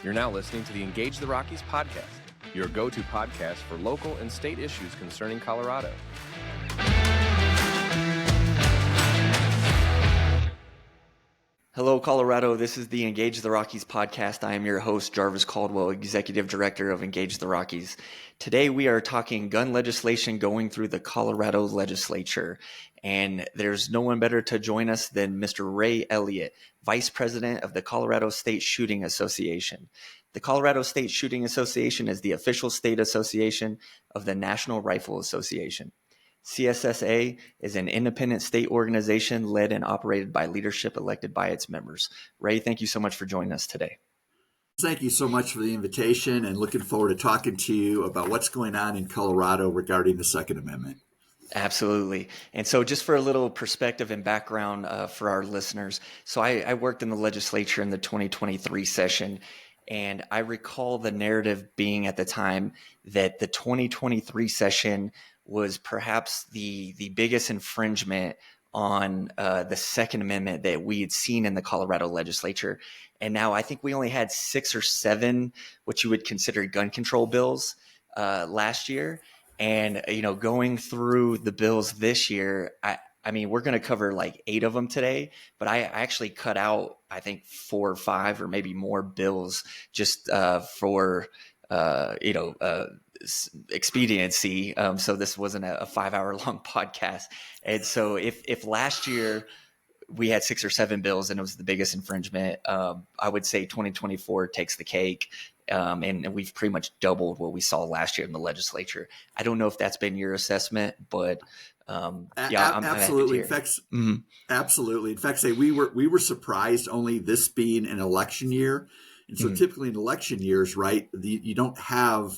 You're now listening to the Engage the Rockies podcast, your go-to podcast for local and state issues concerning Colorado. Hello, Colorado. This is the Engage the Rockies podcast. I am your host, Jarvis Caldwell, Executive Director of Engage the Rockies. Today, we are talking gun legislation going through the Colorado legislature. And there's no one better to join us than Mr. Ray Elliott, Vice President of the Colorado State Shooting Association. The Colorado State Shooting Association is the official state association of the National Rifle Association. CSSA is an independent state organization led and operated by leadership elected by its members. Ray, thank you so much for joining us today. Thank you so much for the invitation, and looking forward to talking to you about what's going on in Colorado regarding the Second Amendment. Absolutely. And so just for a little perspective and background for our listeners, so I worked in the legislature in the 2023 session, and I recall the narrative being at the time that the 2023 session was perhaps the biggest infringement on the Second Amendment that we had seen in the Colorado legislature. And now I think we only had 6 or 7 what you would consider gun control bills last year. And, going through the bills this year, I mean, we're going to cover like 8 of them today, but I actually cut out, I think 4 or 5 or maybe more bills just for expediency. So this wasn't a 5-hour long podcast. And so if last year we had 6 or 7 bills and it was the biggest infringement, I would say 2024 takes the cake. And we've pretty much doubled what we saw last year in the legislature. I don't know if that's been your assessment, but I'm absolutely. In fact, absolutely. In fact, we were surprised only this being an election year. And so typically in election years, right, you don't have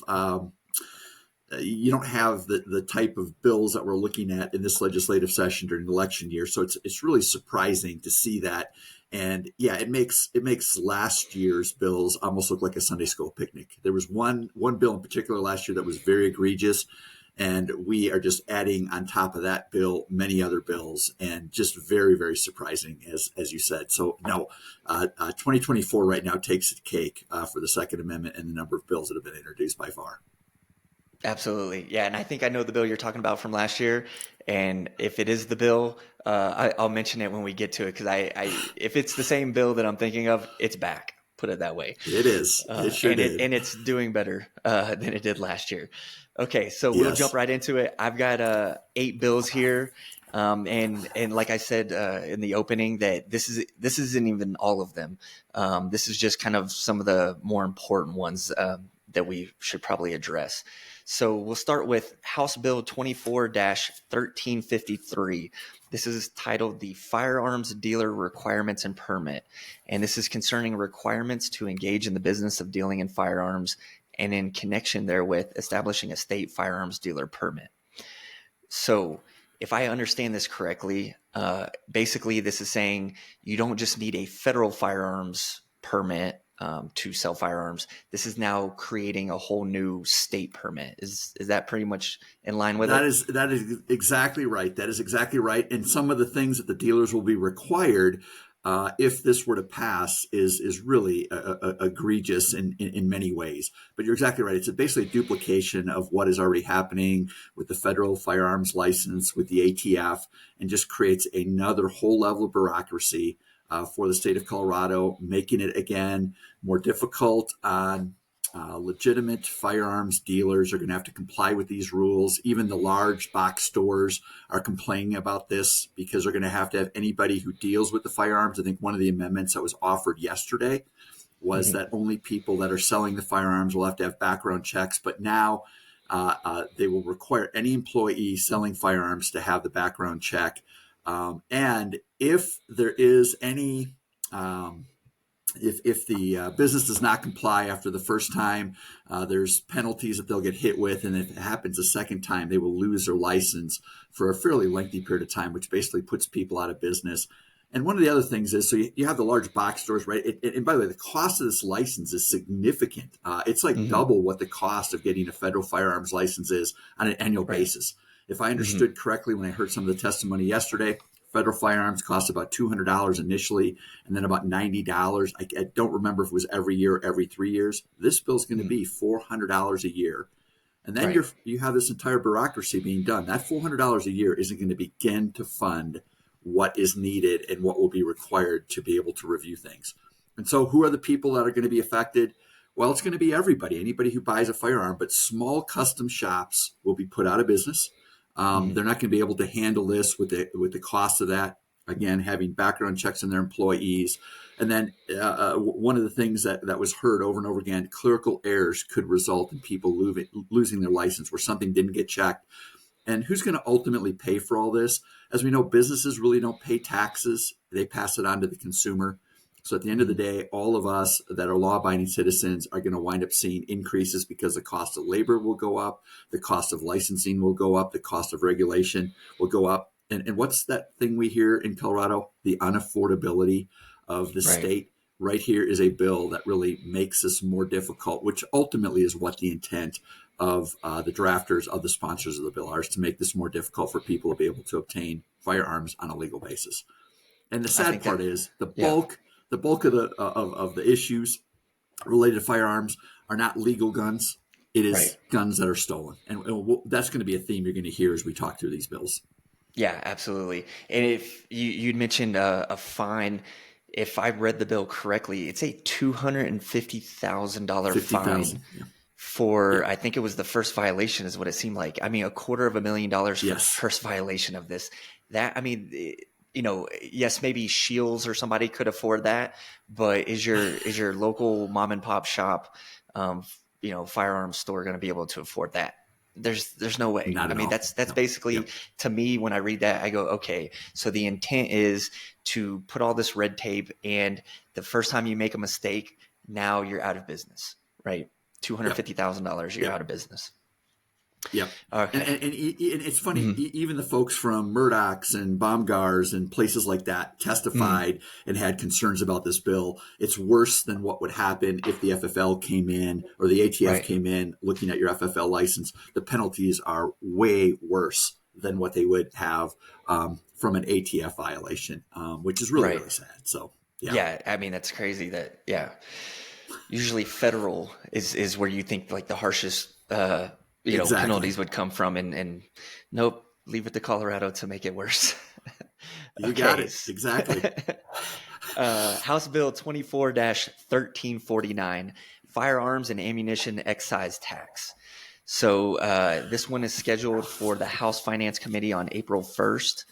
the type of bills that we're looking at in this legislative session during the election year. So it's really surprising to see that. And yeah, it makes last year's bills almost look like a Sunday school picnic. There was one bill in particular last year that was very egregious, and we are just adding on top of that bill many other bills, and just very, very surprising, as you said. So no, 2024 right now takes the cake for the Second Amendment and the number of bills that have been introduced by far. Absolutely. Yeah. And I think I know the bill you're talking about from last year. And if it is the bill, I'll mention it when we get to it, because if it's the same bill that I'm thinking of, it's back. Put it that way. It is. It sure did. And it's doing better than it did last year. Okay, so we'll jump right into it. I've got 8 bills here. And like I said in the opening, that this isn't even all of them. This is just kind of some of the more important ones that we should probably address. So we'll start with House Bill 24-1353. This is titled the Firearms Dealer Requirements and Permit. And this is concerning requirements to engage in the business of dealing in firearms, and in connection therewith, establishing a state firearms dealer permit. So if I understand this correctly, basically this is saying you don't just need a federal firearms permit to sell firearms. This is now creating a whole new state permit. Is that pretty much in line with it? That is exactly right. That is exactly right. And some of the things that the dealers will be required if this were to pass is really egregious in many ways. But you're exactly right. It's basically a duplication of what is already happening with the federal firearms license, with the ATF, and just creates another whole level of bureaucracy for the state of Colorado, making it, again, more difficult on legitimate firearms dealers. Are going to have to comply with these rules. Even the large box stores are complaining about this because they're going to have anybody who deals with the firearms. I think one of the amendments that was offered yesterday was that only people that are selling the firearms will have to have background checks. But now they will require any employee selling firearms to have the background check. And if there is any, if the business does not comply after the first time, there's penalties that they'll get hit with. And if it happens a second time, they will lose their license for a fairly lengthy period of time, which basically puts people out of business. And one of the other things is, so you have the large box stores, right? And by the way, the cost of this license is significant. It's like double what the cost of getting a federal firearms license is on an annual basis. If I understood correctly when I heard some of the testimony yesterday, federal firearms cost about $200 initially, and then about $90. I don't remember if it was every year or every 3 years. This bill's going to be $400 a year. And then Right. you have this entire bureaucracy being done. That $400 a year isn't going to begin to fund what is needed and what will be required to be able to review things. And so who are the people that are going to be affected? Well, it's going to be everybody, anybody who buys a firearm, but small custom shops will be put out of business. They're not going to be able to handle this with the cost of that. Again, having background checks on their employees. And then one of the things that was heard over and over again, clerical errors could result in people losing their license where something didn't get checked. And who's going to ultimately pay for all this? As we know, businesses really don't pay taxes. They pass it on to the consumer. So at the end of the day, all of us that are law-abiding citizens are going to wind up seeing increases because the cost of labor will go up, the cost of licensing will go up, the cost of regulation will go up. And what's that thing we hear in Colorado? The unaffordability of the state. Right here is a bill that really makes this more difficult, which ultimately is what the intent of the drafters, of the sponsors of the bill are, is to make this more difficult for people to be able to obtain firearms on a legal basis. And the sad part is the bulk of the issues related to firearms are not legal guns. It is guns that are stolen. And that's going to be a theme you're going to hear as we talk through these bills. Yeah, absolutely. And if you'd mentioned a fine, if I read the bill correctly, it's a $250,000 fine for, I think it was the first violation is what it seemed like. I mean, $250,000 for the first violation of this. That, I mean, yes, maybe Shields or somebody could afford that, but is your local mom and pop shop, firearms store going to be able to afford that? There's no way. I mean, that's basically, to me, when I read that, I go, okay, so the intent is to put all this red tape, and the first time you make a mistake, now you're out of business, right? $250,000, you're out of business. Yep. Okay. And it's funny, even the folks from Murdoch's and Baumgar's and places like that testified and had concerns about this bill. It's worse than what would happen if the FFL came in or the ATF came in looking at your FFL license. The penalties are way worse than what they would have from an ATF violation, which is really, really sad. So, yeah, I mean, that's crazy that, usually federal is where you think like the harshest, penalties would come from, and nope, leave it to Colorado to make it worse. You got it. Exactly. House Bill 24-1349, firearms and ammunition excise tax. So this one is scheduled for the House Finance Committee on April 1st.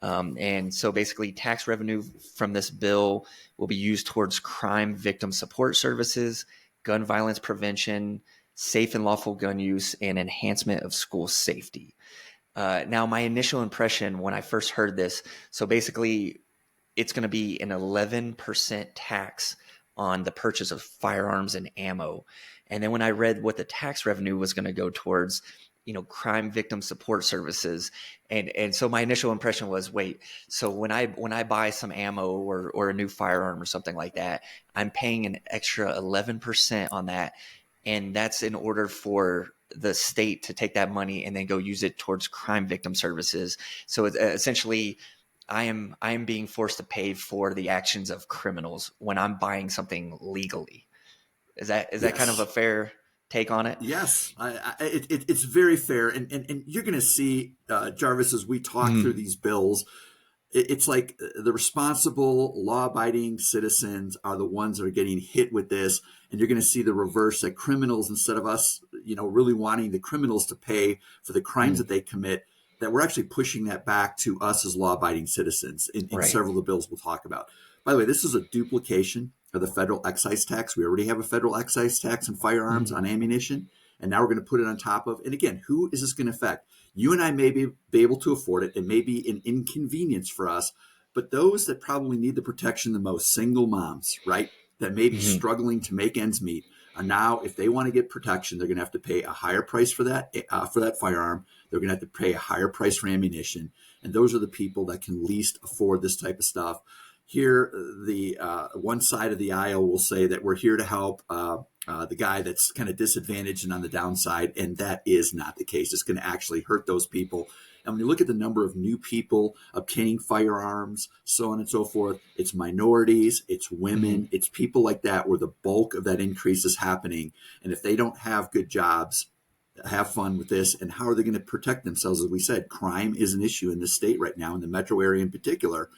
And so basically tax revenue from this bill will be used towards crime victim support services, gun violence prevention, safe and lawful gun use, and enhancement of school safety. Now, my initial impression when I first heard this, so basically it's going to be an 11% tax on the purchase of firearms and ammo. And then when I read what the tax revenue was going to go towards, crime victim support services. And so my initial impression was, wait, so when I buy some ammo or a new firearm or something like that, I'm paying an extra 11% on that. And that's in order for the state to take that money and then go use it towards crime victim services. So it's, essentially, I am being forced to pay for the actions of criminals when I'm buying something legally. Is that kind of a fair take on it? Yes, it's very fair. And you're going to see, Jarvis, as we talk through these bills, it's like the responsible, law-abiding citizens are the ones that are getting hit with this. And you're going to see the reverse, that criminals, instead of us, really wanting the criminals to pay for the crimes that they commit, that we're actually pushing that back to us as law-abiding citizens in several of the bills we'll talk about. By the way, this is a duplication of the federal excise tax. We already have a federal excise tax on firearms, on ammunition, and now we're going to put it on top of. And again, who is this going to affect? You and I may be able to afford it. It may be an inconvenience for us, but those that probably need the protection the most, single moms, right, that may be struggling to make ends meet, are now, if they want to get protection, they're going to have to pay a higher price for that firearm. They're going to have to pay a higher price for ammunition, and those are the people that can least afford this type of stuff. Here, the one side of the aisle will say that we're here to help the guy that's kind of disadvantaged and on the downside. And that is not the case. It's going to actually hurt those people. And when you look at the number of new people obtaining firearms, so on and so forth, it's minorities, it's women, it's people like that where the bulk of that increase is happening. And if they don't have good jobs, have fun with this, and how are they going to protect themselves? As we said, crime is an issue in the state right now, in the metro area in particular.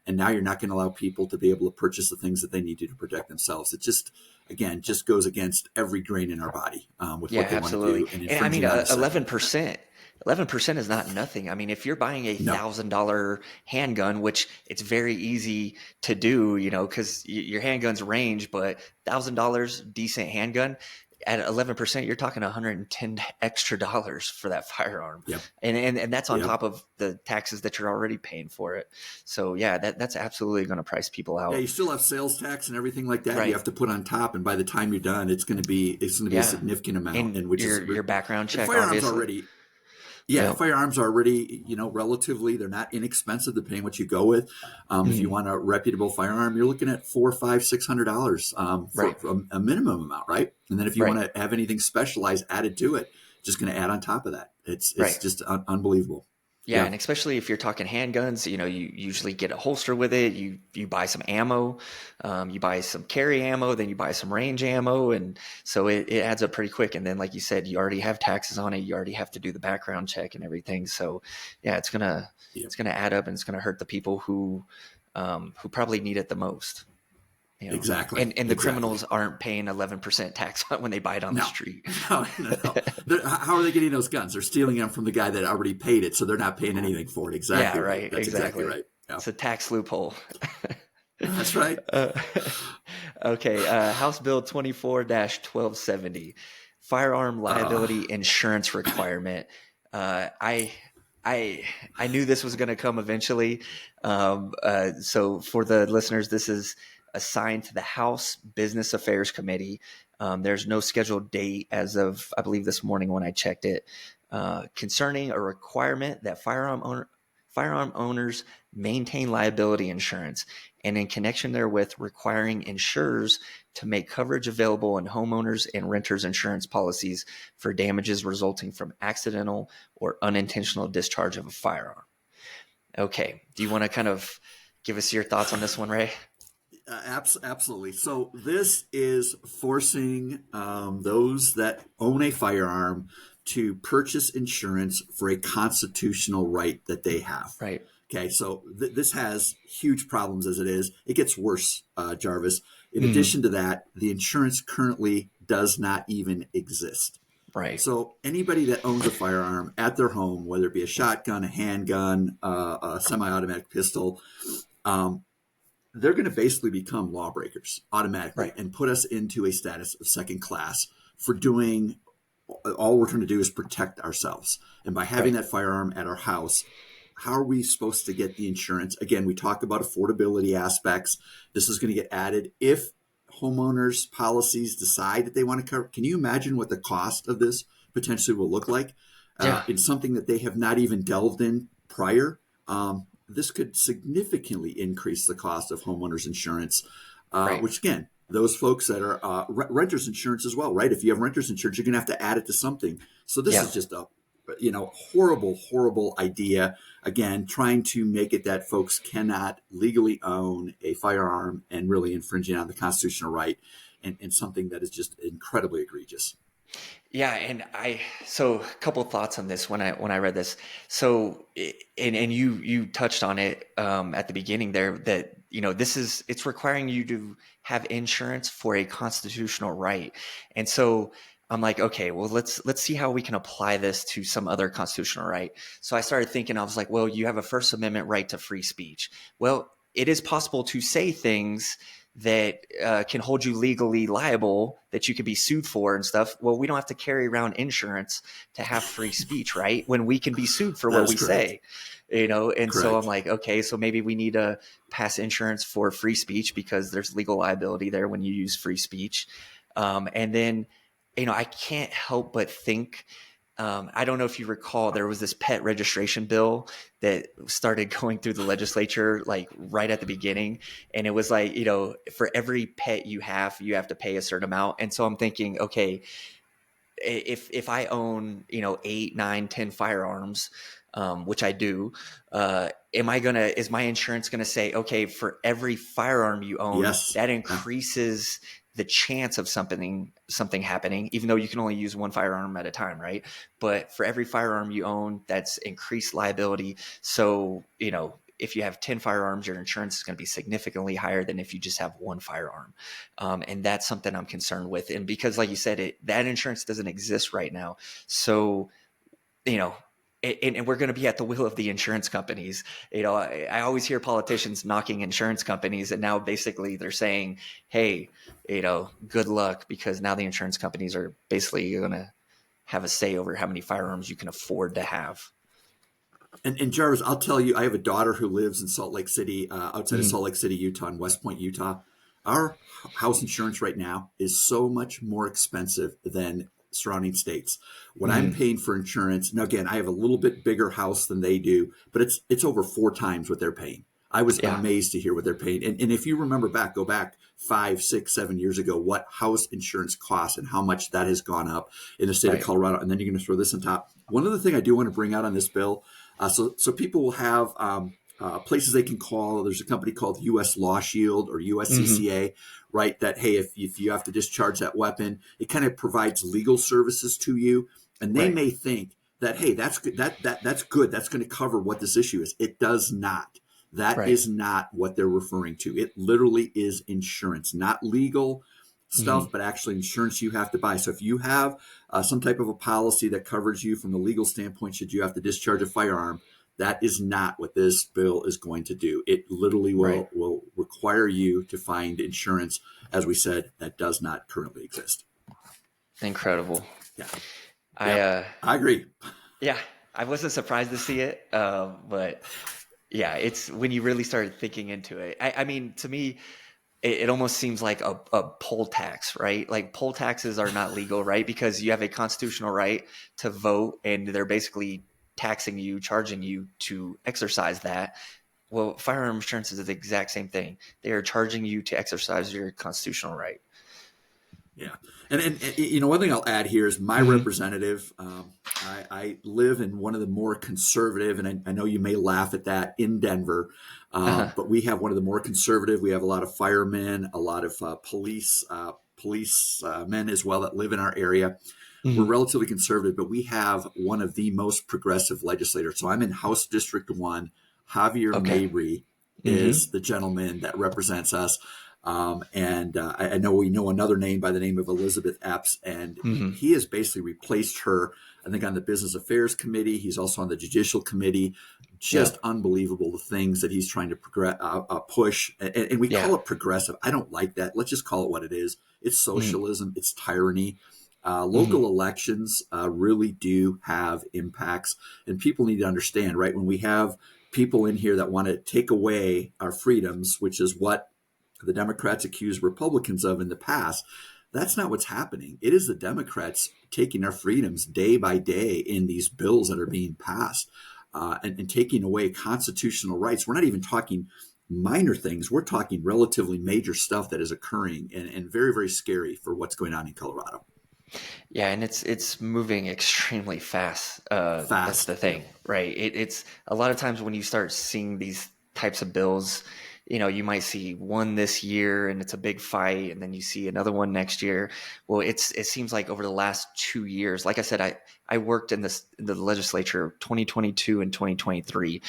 And now you're not going to allow people to be able to purchase the things that they need to protect themselves. It just, again, just goes against every grain in our body with what they absolutely. want to do. And I mean, 11% is not nothing. I mean, if you're buying a $1,000 handgun, which it's very easy to do, you know, because your handguns range, but $1,000 decent handgun, at 11%, you're talking $110 extra for that firearm. Yep. And that's on top of the taxes that you're already paying for it. So yeah, that's absolutely going to price people out. Yeah, you still have sales tax and everything like that. Right. You have to put on top, and by the time you're done, it's going to be a significant amount. And which your background check, firearms obviously. already. Yeah, firearms are already, relatively, they're not inexpensive depending what you go with. If you want a reputable firearm, you're looking at $400, $500, $600 for a minimum amount, right? And then if you want to have anything specialized added to it, just going to add on top of that. It's just unbelievable. Yeah, and especially if you're talking handguns, you usually get a holster with it. You buy some ammo, you buy some carry ammo, then you buy some range ammo, and so it adds up pretty quick. And then, like you said, you already have taxes on it. You already have to do the background check and everything. So, yeah, it's gonna add up, and it's gonna hurt the people who probably need it the most. Exactly. And the criminals aren't paying 11% tax when they buy it on the street. No. How are they getting those guns? They're stealing them from the guy that already paid it, so they're not paying anything for it. Exactly. Yeah, right. That's exactly right. Yeah. It's a tax loophole. That's right. Okay. House Bill 24-1270, firearm liability insurance requirement. I knew this was going to come eventually. So for the listeners, this is assigned to the House Business Affairs Committee. There's no scheduled date as of, I believe, this morning when I checked it, concerning a requirement that firearm owners maintain liability insurance, and in connection therewith, requiring insurers to make coverage available in homeowners and renters insurance policies for damages resulting from accidental or unintentional discharge of a firearm. Okay. Do you want to kind of give us your thoughts on this one, Ray? Absolutely. So this is forcing those that own a firearm to purchase insurance for a constitutional right that they have. Right. Okay. So this has huge problems as it is. It gets worse, Jarvis. In addition to that, the insurance currently does not even exist. Right. So anybody that owns a firearm at their home, whether it be a shotgun, a handgun, a semi-automatic pistol, they're going to basically become lawbreakers automatically and put us into a status of second class for doing all we're trying to do is protect ourselves. And by having that firearm at our house, how are we supposed to get the insurance? Again, we talk about affordability aspects. This is going to get added if homeowners policies decide that they want to cover. Can you imagine what the cost of this potentially will look like? In something that they have not even delved in prior. This could significantly increase the cost of homeowners insurance, which again, those folks that are renters insurance as well, right? If you have renters insurance, you're going to have to add it to something. So this is just a horrible idea. Again, trying to make it that folks cannot legally own a firearm and really infringing on the constitutional right, and something that is just incredibly egregious. Yeah, and so a couple of thoughts on this when I read this. So, and you touched on it at the beginning there that it's requiring you to have insurance for a constitutional right, and so I'm like, okay, well let's see how we can apply this to some other constitutional right. So I started thinking, I was like, well, you have a First Amendment right to free speech. Well, it is possible to say things that can hold you legally liable, that you could be sued for and stuff. Well, we don't have to carry around insurance to have free speech, right? When we can be sued for what we say, and so I'm like, okay, so maybe we need to pass insurance for free speech because there's legal liability there when you use free speech. And then, I can't help but think I don't know if you recall, there was this pet registration bill that started going through the legislature like right at the beginning. And it was like, for every pet you have to pay a certain amount. And so I'm thinking, okay, if I own, 8, 9, 10 firearms, which I do, is my insurance going to say, okay, for every firearm you own, Yes. that increases the chance of something happening, even though you can only use one firearm at a time, right? But for every firearm you own, that's increased liability. So, if you have 10 firearms, your insurance is going to be significantly higher than if you just have one firearm. And that's something I'm concerned with. And because, like you said, that insurance doesn't exist right now. So, and we're going to be at the will of the insurance companies. I always hear politicians knocking insurance companies, and now basically they're saying, hey, good luck, because now the insurance companies are basically going to have a say over how many firearms you can afford to have. And Jarvis, I'll tell you, I have a daughter who lives in Salt Lake City, outside of Salt Lake City, Utah, in West Point, Utah. Our house insurance right now is so much more expensive than surrounding states. What I'm paying for insurance, now again, I have a little bit bigger house than they do, but it's over 4 times what they're paying. I was amazed to hear what they're paying. And if you remember go back 5, 6, 7 years ago, what house insurance costs and how much that has gone up in the state of Colorado. And then you're going to throw this on top. One other thing I do want to bring out on this bill, so people will have places they can call. There's a company called U.S. Law Shield or USCCA, right? That, hey, if you have to discharge that weapon, it kind of provides legal services to you. And they may think that, hey, that's good. That's good. That's going to cover what this issue is. It does not. That is not what they're referring to. It literally is insurance, not legal stuff, but actually insurance you have to buy. So if you have some type of a policy that covers you from the legal standpoint, should you have to discharge a firearm, that is not what this bill is going to do. It literally will require you to find insurance, as we said, that does not currently exist. Incredible. Yeah. I agree. Yeah. I wasn't surprised to see it, but yeah, it's when you really start thinking into it. I mean, to me, it almost seems like a poll tax, right? Like poll taxes are not legal, right? Because you have a constitutional right to vote, and they're basically taxing you, charging you to exercise that. Well, firearm insurance is the exact same thing. They are charging you to exercise your constitutional right. Yeah. And one thing I'll add here is my representative, I live in one of the more conservative, and I know you may laugh at that, in Denver, but we have one of the more conservative. We have a lot of firemen, a lot of policemen as well that live in our area. We're relatively conservative, but we have one of the most progressive legislators. So I'm in House District 1. Javier Mabry is the gentleman that represents us. And I know we know another name by the name of Elizabeth Epps, and he has basically replaced her, I think, on the Business Affairs Committee. He's also on the Judicial Committee. Just unbelievable, the things that he's trying to push. And we call it progressive. I don't like that. Let's just call it what it is. It's socialism. It's tyranny. Local elections really do have impacts, and people need to understand, right? When we have people in here that want to take away our freedoms, which is what the Democrats accused Republicans of in the past, that's not what's happening. It is the Democrats taking our freedoms day by day in these bills that are being passed and taking away constitutional rights. We're not even talking minor things. We're talking relatively major stuff that is occurring, and very, very scary for what's going on in Colorado. Yeah, and it's moving extremely fast. That's the thing, right? It's a lot of times when you start seeing these types of bills, you might see one this year and it's a big fight, and then you see another one next year. Well, it seems like over the last 2 years, like I said, I worked in the legislature 2022 and 2023.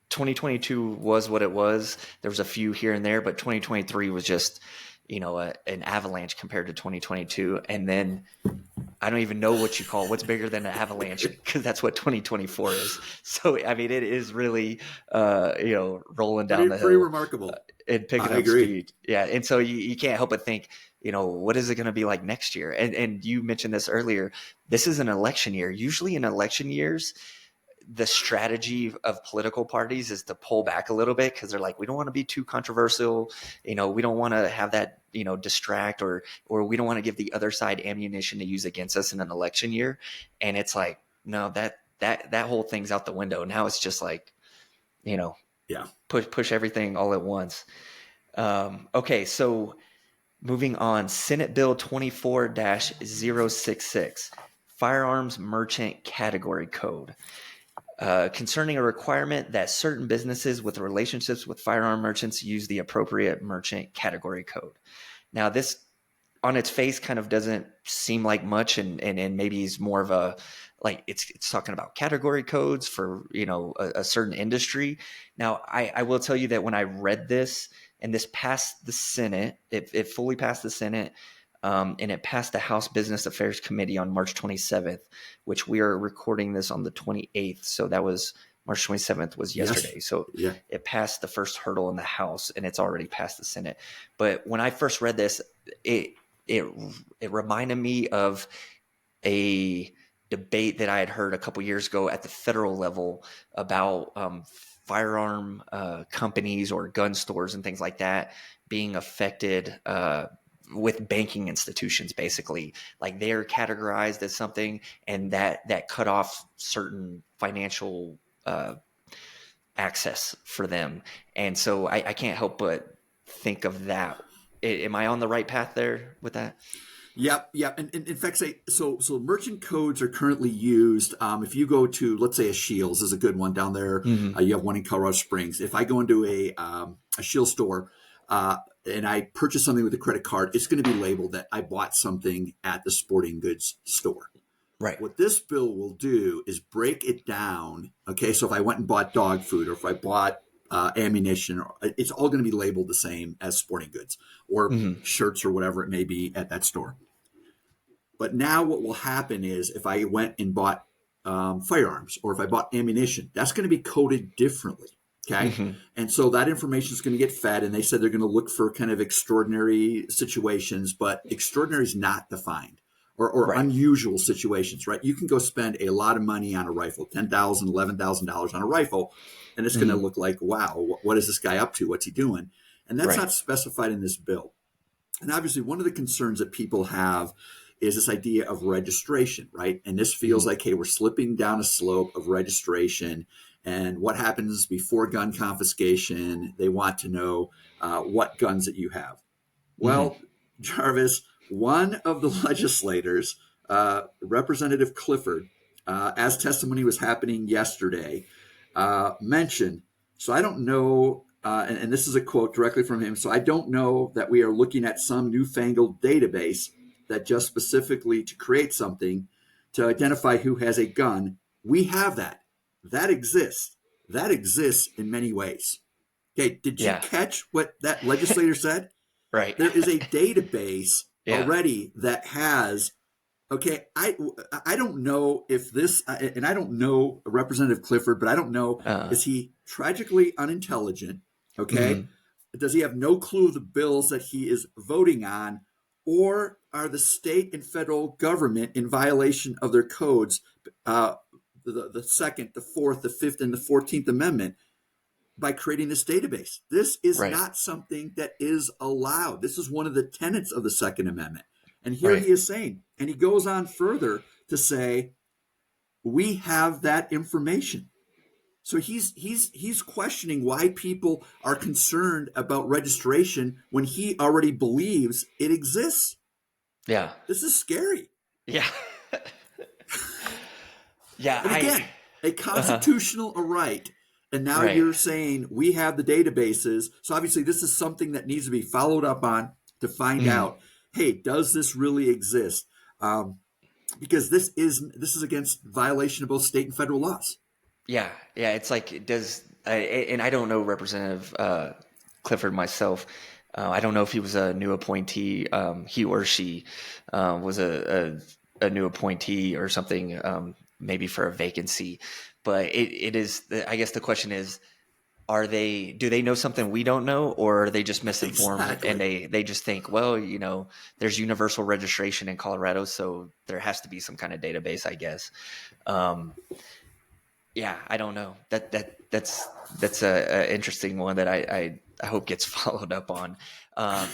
2022 was what it was. There was a few here and there, but 2023 was just an avalanche compared to 2022. And then I don't even know what's bigger than an avalanche, because that's what 2024 is. So, I mean, it is really, rolling down the hill. Pretty remarkable. And picking up speed. Yeah. And so you can't help but think, what is it going to be like next year? And you mentioned this earlier. This is an election year. Usually in election years, the strategy of political parties is to pull back a little bit because they're like, we don't want to be too controversial. We don't want to have that, distract or we don't want to give the other side ammunition to use against us in an election year. And it's like, no, that whole thing's out the window. Now it's just like, Yeah. push everything all at once. Okay. So moving on, Senate Bill 24-066, Firearms Merchant Category Code. Concerning a requirement that certain businesses with relationships with firearm merchants use the appropriate merchant category code. Now, this on its face kind of doesn't seem like much, and maybe is more of a like it's talking about category codes for a certain industry. Now, I will tell you that when I read this and this passed the Senate, it fully passed the Senate. And it passed the House Business Affairs Committee on March 27th, which we are recording this on the 28th. So that was March 27th was yesterday. Yes. So Yeah. it passed the first hurdle in the House and it's already passed the Senate. But when I first read this, it reminded me of a debate that I had heard a couple years ago at the federal level about firearm companies or gun stores and things like that being affected with banking institutions, basically. Like they're categorized as something, and that cut off certain financial access for them. And so I can't help but think of that. Am I on the right path there with that? Yep. And in fact, so merchant codes are currently used. If you go to, let's say, a Shields is a good one down there. Mm-hmm. You have one in Colorado Springs. If I go into a Shields store and I purchase something with a credit card, it's going to be labeled that I bought something at the sporting goods store. Right. What this bill will do is break it down. Okay, so if I went and bought dog food, or if I bought ammunition, it's all going to be labeled the same as sporting goods or shirts or whatever it may be at that store. But now what will happen is if I went and bought firearms, or if I bought ammunition, that's going to be coded differently. Okay. And so that information is going to get fed, and they said they're going to look for kind of extraordinary situations, but extraordinary is not defined, or Right. unusual situations, right? You can go spend a lot of money on a rifle, $10,000, $11,000 on a rifle, and it's going to look like, wow, what is this guy up to? What's he doing? And that's Right. not specified in this bill. And obviously one of the concerns that people have is this idea of registration, right? And this feels like, hey, we're slipping down a slope of registration. And what happens before gun confiscation? They want to know what guns that you have. Well, Jarvis, one of the legislators, Representative Clifford, as testimony was happening yesterday, mentioned, so I don't know, and this is a quote directly from him, so I don't know that we are looking at some newfangled database that just specifically to create something to identify who has a gun. We have that. That exists. That exists in many ways. Okay, did you catch what that legislator said? Right. There is a database Yeah. already that has, okay, I don't know if this, and I don't know Representative Clifford, but I don't know, is he tragically unintelligent? Okay. Does he have no clue of the bills that he is voting on? Or are the state and federal government in violation of their codes, the Second, the Fourth, the Fifth, and the 14th Amendment, by creating this database? This is not something that is allowed. This is one of the tenets of the Second Amendment. And here he is saying, and he goes on further to say, we have that information. So he's questioning why people are concerned about registration when he already believes it exists. Yeah. This is scary. Yeah. Yeah. And again, a constitutional right. And now you're saying we have the databases. So obviously this is something that needs to be followed up on to find out, hey, does this really exist? Because this is against violation of both state and federal laws. Yeah. It's like it does, and I don't know Representative Clifford myself. I don't know if he was a new appointee. He or she was a new appointee or something, maybe for a vacancy. But it is. I guess the question is, do they know something we don't know, or are they just misinformed? Exactly. And they just think, well, there's universal registration in Colorado, so there has to be some kind of database, I guess. Yeah, I don't know. That's a interesting one that I hope gets followed up on.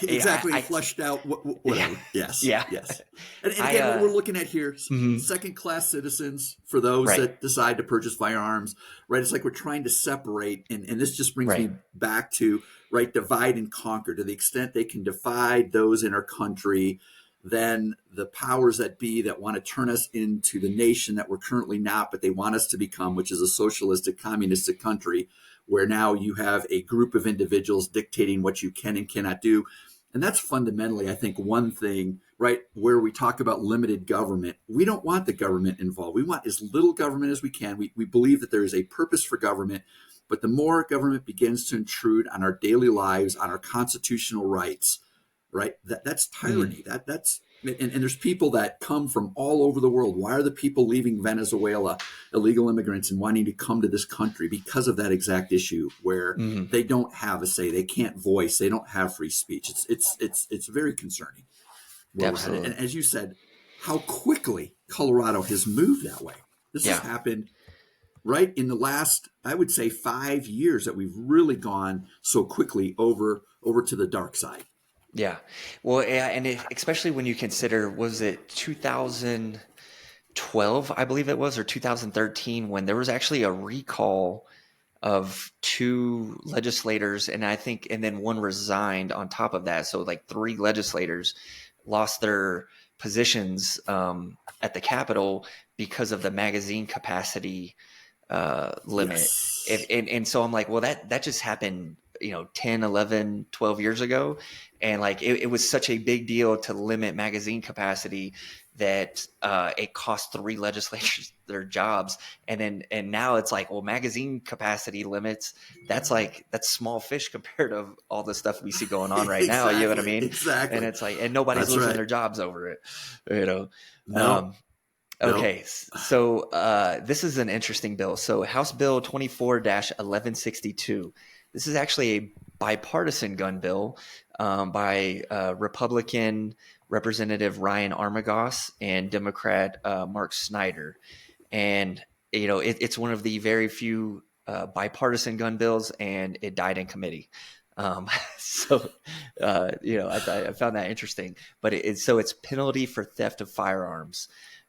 Exactly, fleshed out, Yeah, whatever. Yes, yeah. yes. And I again, what we're looking at here, mhm, second class citizens for those right, that decide to purchase firearms, right? It's like we're trying to separate, and this just brings right, me back to, right, divide and conquer. To the extent they can divide those in our country, then the powers that be that want to turn us into the nation that we're currently not, but they want us to become, which is a socialistic, communistic country, where now you have a group of individuals dictating what you can and cannot do. And that's fundamentally, I think, one thing, right, where we talk about limited government. We don't want the government involved. We want as little government as we can. We believe that there is a purpose for government, but the more government begins to intrude on our daily lives, on our constitutional rights, right, that's mhm, tyranny. That's and there's people that come from all over the world. Why are the people leaving Venezuela, illegal immigrants, and wanting to come to this country? Because of that exact issue where mhm. they don't have a say, they can't voice, they don't have free speech. It's very concerning where we're headed. And Absolutely. as you said, how quickly Colorado has moved that way. This has Yeah. happened right in the last, I would say, 5 years that we've really gone so quickly over to the dark side. Yeah. Well, yeah, and especially when you consider, was it 2012, I believe it was, or 2013, when there was actually a recall of two legislators, and I think, and then one resigned on top of that. So like three legislators lost their positions at the Capitol because of the magazine capacity limit. Yes. And so I'm like, well, that just happened, 10, 11, 12 years ago. And like, it was such a big deal to limit magazine capacity that it cost three legislators their jobs. And now it's like, well, magazine capacity limits, that's small fish compared to all the stuff we see going on right now. You know what I Exactly. mean? And Exactly. it's like, and nobody's That's losing right. their jobs over it, you know? No, Um, no. Okay, so this is an interesting bill. So House Bill 24-1162. This is actually a bipartisan gun bill by Republican Representative Ryan Armagoss and Democrat Mark Snyder. And, it's one of the very few bipartisan gun bills, and it died in committee. Um, so, I found that interesting. But so it's penalty for theft of firearms.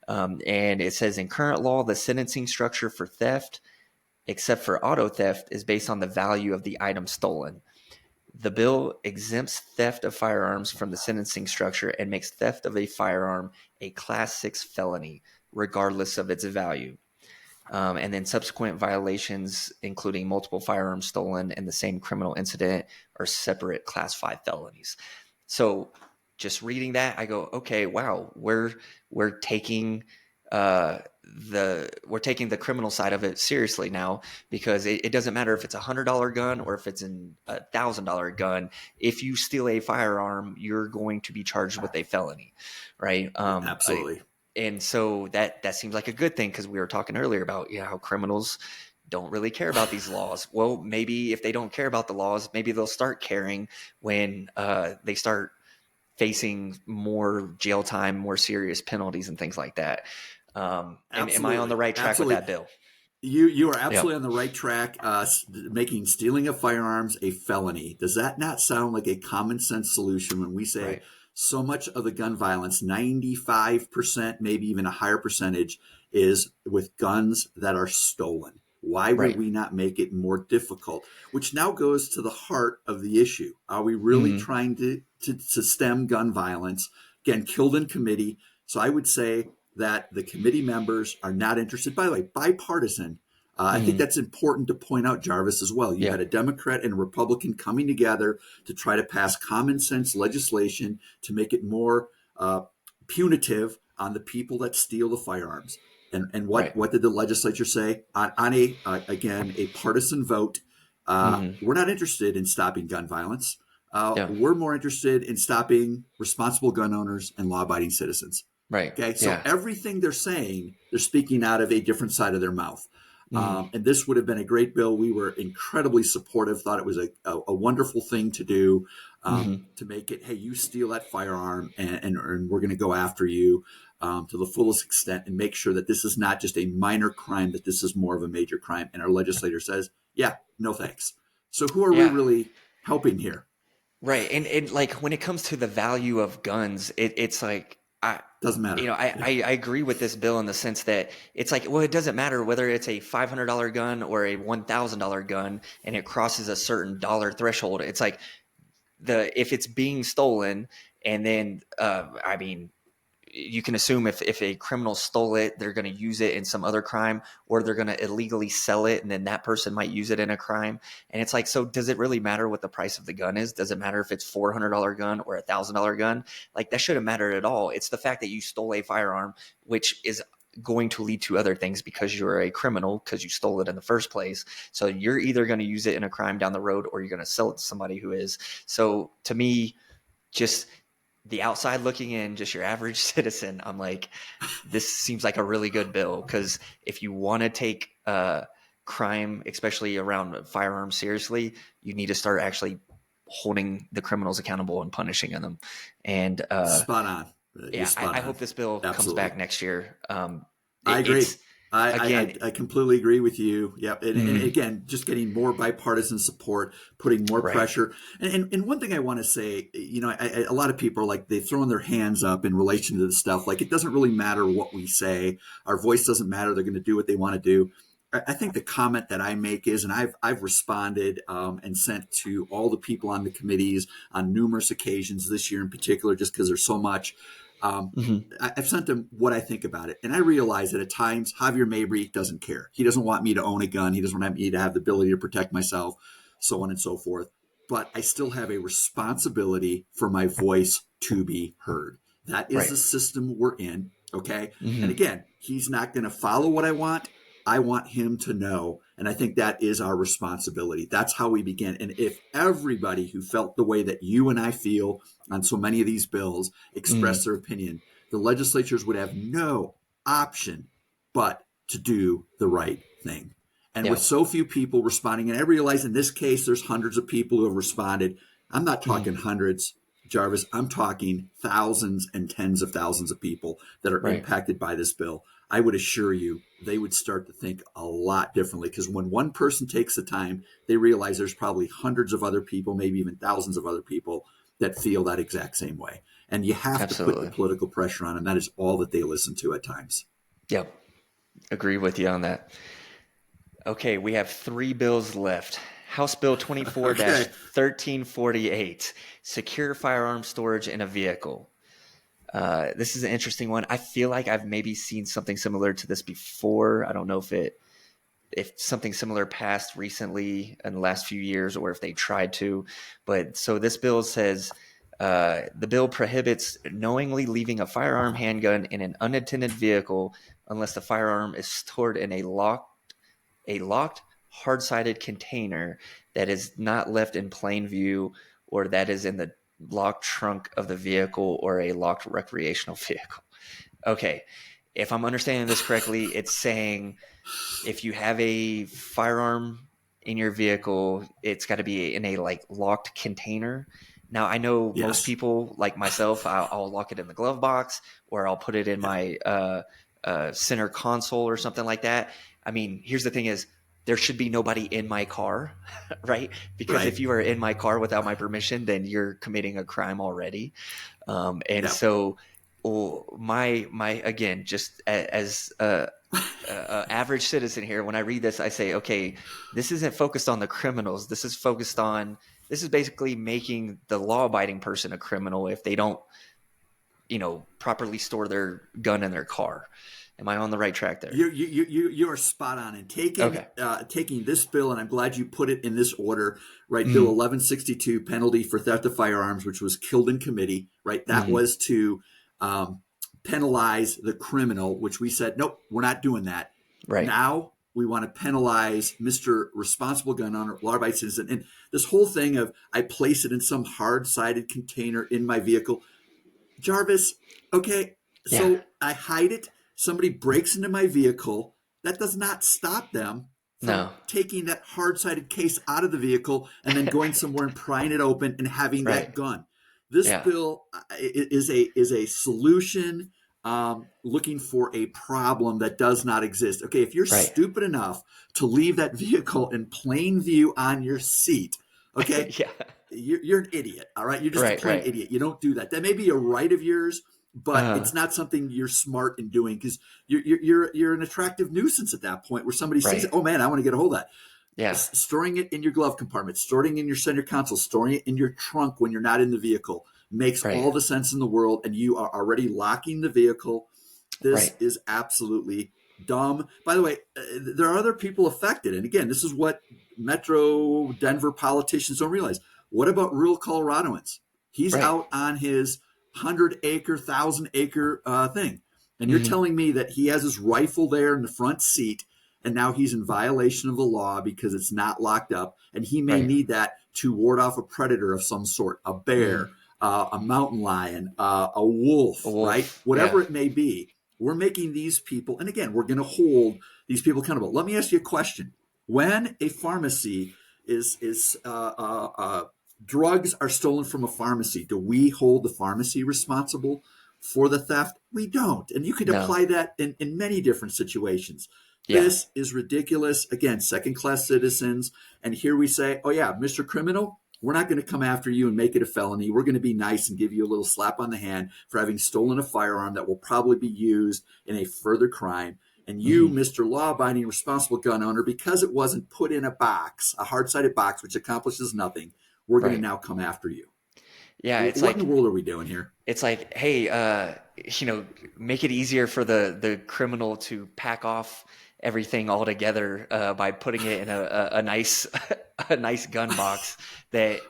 And it says in current law, the sentencing structure for theft, except for auto theft, is based on the value of the item stolen. The bill exempts theft of firearms from the sentencing structure and makes theft of a firearm a Class 6 felony, regardless of its value. And then subsequent violations, including multiple firearms stolen in the same criminal incident, are separate Class 5 felonies. So just reading that, I go, okay, wow, we're taking we're taking the criminal side of it seriously now, because it doesn't matter if it's $100 gun or if it's $1,000 gun. If you steal a firearm, you're going to be charged with a felony, right? Absolutely. And so that seems like a good thing, because we were talking earlier about how criminals don't really care about these laws. Well, maybe if they don't care about the laws, maybe they'll start caring when they start facing more jail time, more serious penalties, and things like that. Am I on the Absolutely. right track with Absolutely. that bill? You are Yeah, absolutely on the right track. Making stealing of firearms a felony. Does that not sound like a common sense solution when we say right, so much of the gun violence, 95%, maybe even a higher percentage, is with guns that are stolen? Why would right. we not make it more difficult? Which now goes to the heart of the issue. Are we really Hmm. trying to stem gun violence? Again, killed in committee. So I would say that the committee members are not interested. By the way, bipartisan. I think Hmm. that's important to point out, Jarvis, as well. You Yeah, had a Democrat and a Republican coming together to try to pass common sense legislation to make it more punitive on the people that steal the firearms. And right. what did the legislature say on a again a partisan vote? Hmm. We're not interested in stopping gun violence. Yeah, We're more interested in stopping responsible gun owners and law-abiding citizens. right. Okay, so Yeah. everything they're saying, they're speaking out of a different side of their mouth. Hmm. And this would have been a great bill. We were incredibly supportive, thought it was a wonderful thing to do. to make it, hey, you steal that firearm and we're going to go after you to the fullest extent and make sure that this is not just a minor crime, that this is more of a major crime. And our legislator says, yeah, no thanks. So who are we Yeah. really helping here? Right. And like when it comes to the value of guns, it's like Doesn't matter. I agree with this bill in the sense that it's like, well, it doesn't matter whether it's a $500 gun or a $1,000 gun and it crosses a certain dollar threshold. It's like if it's being stolen and then you can assume if a criminal stole it, they're going to use it in some other crime, or they're going to illegally sell it, and then that person might use it in a crime. And it's like, so does it really matter what the price of the gun is? Does it matter if it's $400 gun or $1,000 gun? Like, that shouldn't matter at all. It's the fact that you stole a firearm, which is going to lead to other things because you're a criminal because you stole it in the first place. So you're either going to use it in a crime down the road or you're going to sell it to somebody who is. So to me, just the outside looking in, just your average citizen, I'm like, this seems like a really good bill, because if you want to take crime, especially around firearms, seriously, you need to start actually holding the criminals accountable and punishing them. And spot on. I hope this bill comes back next year. I agree. I completely agree with you. Yep. And again, just getting more bipartisan support, putting more pressure. And one thing I want to say, a lot of people are like, they've thrown their hands up in relation to this stuff. Like, it doesn't really matter what we say. Our voice doesn't matter. They're going to do what they want to do. I think the comment that I make is, and I've responded and sent to all the people on the committees on numerous occasions this year in particular, just because there's so much. I've sent them what I think about it. And I realize that at times Javier Mabry doesn't care. He doesn't want me to own a gun. He doesn't want me to have the ability to protect myself, so on and so forth. But I still have a responsibility for my voice to be heard. That is the system we're in. Okay. And again, he's not going to follow what I want. I want him to know. And I think that is our responsibility. That's how we begin. And if everybody who felt the way that you and I feel on so many of these bills expressed their opinion, the legislatures would have no option but to do the right thing. And with so few people responding, and I realize in this case, there's hundreds of people who have responded. I'm not talking hundreds, Jarvis. I'm talking thousands and tens of thousands of people that are impacted by this bill. I would assure you they would start to think a lot differently, because when one person takes the time, they realize there's probably hundreds of other people, maybe even thousands of other people that feel that exact same way. And you have to put the political pressure on them. That is all that they listen to at times. Yep. Agree with you on that. Okay, we have 3 bills left. House Bill 24-1348, Secure Firearm Storage in a Vehicle. This is an interesting one. I feel like I've maybe seen something similar to this before. I don't know if something similar passed recently in the last few years, or if they tried to. But so this bill says the bill prohibits knowingly leaving a firearm handgun in an unattended vehicle unless the firearm is stored in a locked hard-sided container that is not left in plain view, or that is in the locked trunk of the vehicle or a locked recreational vehicle. Okay, if I'm understanding this correctly, it's saying if you have a firearm in your vehicle, it's got to be in a locked container. Now, I know most people, like myself, I'll lock it in the glove box, or I'll put it in my center console or something like that. I mean, here's the thing is, there should be nobody in my car, right? Because if you are in my car without my permission, then you're committing a crime already. So my again, just as a average citizen here, when I read this, I say, okay, this isn't focused on the criminals. This is basically making the law-abiding person a criminal if they don't, properly store their gun in their car. Am I on the right track there? You are spot on. And taking this bill, and I'm glad you put it in this order, right? Bill 1162, penalty for theft of firearms, which was killed in committee, right? That was to penalize the criminal, which we said, nope, we're not doing that. Right. Now we want to penalize Mr. Responsible Gun Owner, law-abiding citizen. And this whole thing of I place it in some hard-sided container in my vehicle. Jarvis, okay, so I hide it. Somebody breaks into my vehicle. That does not stop them from No. taking that hard-sided case out of the vehicle and then going somewhere and prying it open and having Right. that gun. This Yeah. bill is a solution looking for a problem that does not exist. Okay, if you're Right. stupid enough to leave that vehicle in plain view on your seat, okay, Yeah. you're an idiot. All right, you're just a Right. plain Right. idiot. You don't do that. That may be a right of yours, but Uh, it's not something you're smart in doing because you're an attractive nuisance at that point where somebody sees it. right. Oh man, I want to get a hold of that. Yeah. Storing it in your glove compartment, storing it in your center console, storing it in your trunk when you're not in the vehicle makes Right. all the sense in the world, and you are already locking the vehicle. This Right. is absolutely dumb. By the way, there are other people affected, and again, this is what Metro Denver politicians don't realize. What about rural Coloradoans? He's Right. out on his 100-acre, 1,000-acre thing, and you're Hmm. telling me that he has his rifle there in the front seat, and now he's in violation of the law because it's not locked up, and he may Right. need that to ward off a predator of some sort, a bear, Hmm. a mountain lion, a wolf, A right? wolf. Whatever Yeah. it may be. We're making these people, and again, we're going to hold these people accountable. Let me ask you a question: when a pharmacy drugs are stolen from a pharmacy, do we hold the pharmacy responsible for the theft? We don't, and you could No. apply that in many different situations. Yeah. This is ridiculous. Again, second-class citizens, and here we say, "Oh yeah, Mr. Criminal, we're not going to come after you and make it a felony. We're going to be nice and give you a little slap on the hand for having stolen a firearm that will probably be used in a further crime. And you, Hmm. Mr. Law-abiding, responsible gun owner, because it wasn't put in a box, a hard-sided box, which accomplishes nothing, we're going to Right. now come after you." Yeah. It's What in the like world are we doing here? hey, make it easier for the criminal to pack off everything altogether by putting it in a nice a nice gun box that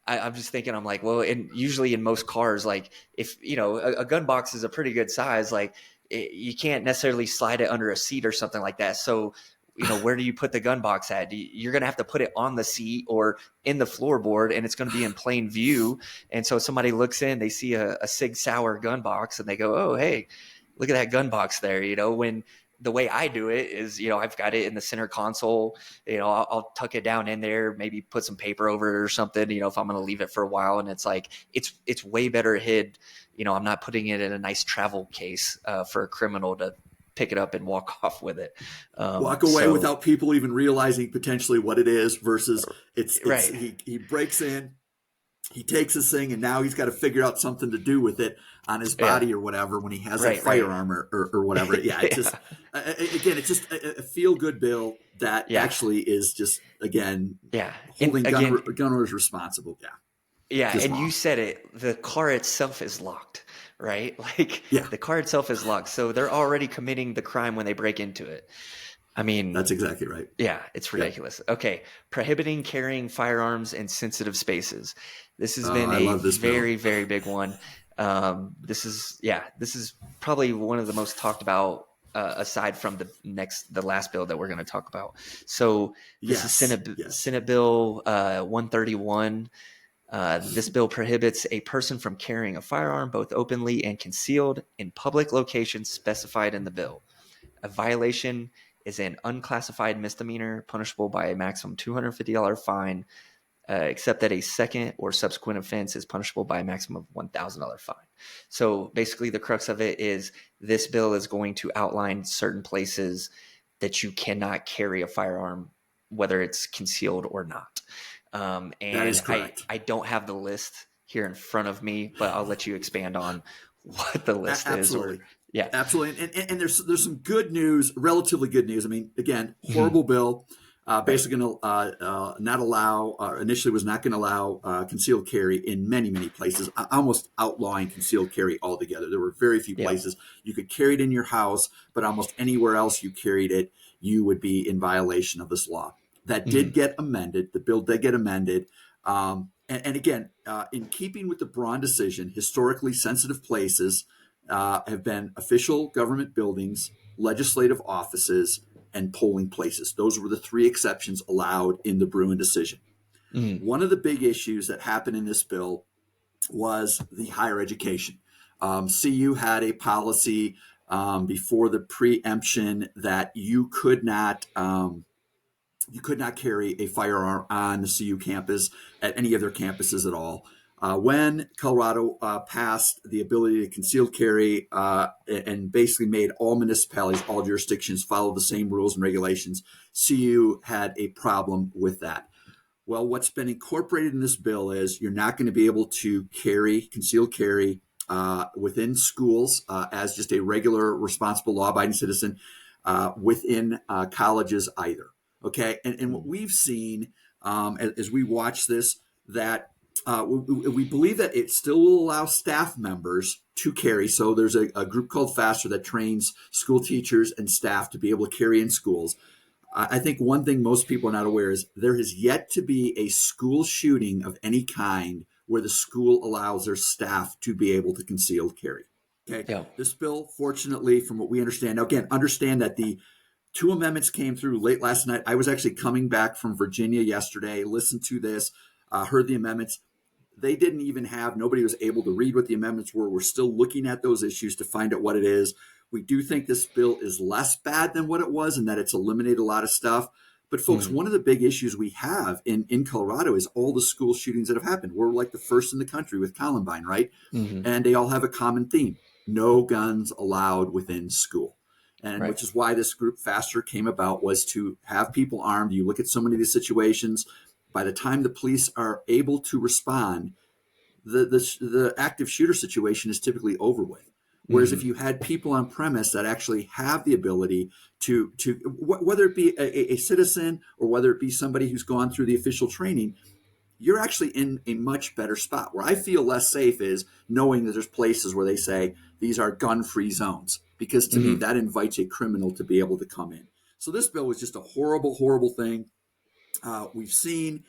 I'm just thinking, I'm like, well, and usually in most cars, like if, a gun box is a pretty good size, like you can't necessarily slide it under a seat or something like that. So, where do you put the gun box at? You're going to have to put it on the seat or in the floorboard, and it's going to be in plain view. And so somebody looks in, they see a Sig Sauer gun box and they go, oh, hey, look at that gun box there. When the way I do it is, I've got it in the center console. I'll tuck it down in there, maybe put some paper over it or something, if I'm going to leave it for a while. And it's like, it's way better hid. I'm not putting it in a nice travel case for a criminal to pick it up and walk off with it. Walk away without people even realizing potentially what it is versus it's right. he breaks in, he takes this thing, and now he's got to figure out something to do with it on his body or whatever when he has that firearm or whatever. Yeah, it's just again, it's just a feel good bill that actually is just again holding gun owners responsible. Yeah, just and wrong. You said it. The car itself is locked, right? Like the car itself is locked, so they're already committing the crime when they break into it. I mean, that's exactly right. Yeah, it's ridiculous. Yep. Okay, prohibiting carrying firearms in sensitive spaces. This has been a very, very big one. This is probably one of the most talked about, aside from the last bill that we're going to talk about. So this is Senate Bill 131. This bill prohibits a person from carrying a firearm both openly and concealed in public locations specified in the bill. A violation is an unclassified misdemeanor punishable by a maximum $250 fine, except that a second or subsequent offense is punishable by a maximum of $1,000 fine. So basically the crux of it is this bill is going to outline certain places that you cannot carry a firearm, whether it's concealed or not. And that is correct. I don't have the list here in front of me, but I'll let you expand on what the list is. Yeah, absolutely. And there's some good news, relatively good news. I mean, again, horrible bill. Basically going to not allow, initially was not going to allow concealed carry in many, many places, almost outlawing concealed carry altogether. There were very few places you could carry it in your house, but almost anywhere else you carried it, you would be in violation of this law. That did get amended. The bill did get amended. And again, in keeping with the Braun decision, historically sensitive places have been official government buildings, legislative offices, and polling places. Those were the three exceptions allowed in the Bruin decision. Mm-hmm. One of the big issues that happened in this bill was the higher education. CU had a policy before the preemption that you could not carry a firearm on the CU campus at any of their campuses at all. When Colorado passed the ability to concealed carry and basically made all municipalities, all jurisdictions follow the same rules and regulations, CU had a problem with that. Well, what's been incorporated in this bill is you're not going to be able to concealed carry within schools as just a regular, responsible, law-abiding citizen within colleges either. Okay, and what we've seen as we watch this, that we believe that it still will allow staff members to carry. So there's a group called FASTER that trains school teachers and staff to be able to carry in schools. I think one thing most people are not aware is there has yet to be a school shooting of any kind where the school allows their staff to be able to conceal carry. Okay. Yeah. This bill, fortunately, from what we understand, now again, understand that the 2 amendments came through late last night. I was actually coming back from Virginia yesterday, listened to this, heard the amendments. They didn't even nobody was able to read what the amendments were. We're still looking at those issues to find out what it is. We do think this bill is less bad than what it was and that it's eliminated a lot of stuff. But folks, one of the big issues we have in Colorado is all the school shootings that have happened. We're like the first in the country with Columbine, right? And they all have a common theme: no guns allowed within school. And which is why this group FASTER came about, was to have people armed. You look at so many of these situations, by the time the police are able to respond, the active shooter situation is typically over with. Whereas if you had people on premise that actually have the ability to whether it be a citizen or whether it be somebody who's gone through the official training, you're actually in a much better spot. Where I feel less safe is knowing that there's places where they say these are gun-free zones, because to me that invites a criminal to be able to come in. So this bill was just a horrible, horrible thing. We've seen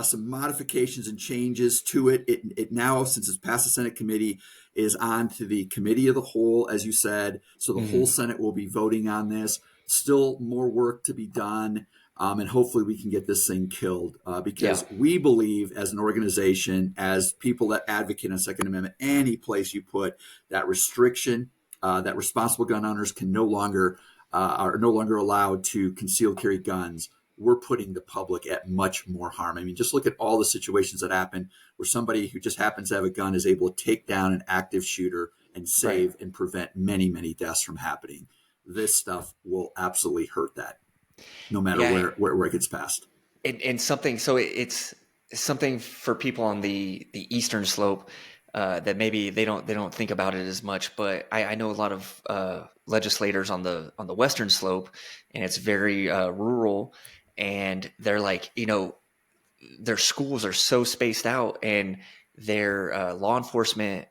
some modifications and changes to it. It now, since it's passed the Senate committee, is on to the committee of the whole, as you said. So the whole Senate will be voting on this. Still more work to be done. And hopefully we can get this thing killed because we believe, as an organization, as people that advocate on Second Amendment, any place you put that restriction, that responsible gun owners can are no longer allowed to conceal carry guns, we're putting the public at much more harm. I mean, just look at all the situations that happen where somebody who just happens to have a gun is able to take down an active shooter and save and prevent many, many deaths from happening. This stuff will absolutely hurt that, no matter where it gets passed. And something, so it's something for people on the eastern slope that maybe they don't think about it as much. But I know a lot of legislators on the western slope, and it's very rural. And they're like, their schools are so spaced out, and their law enforcement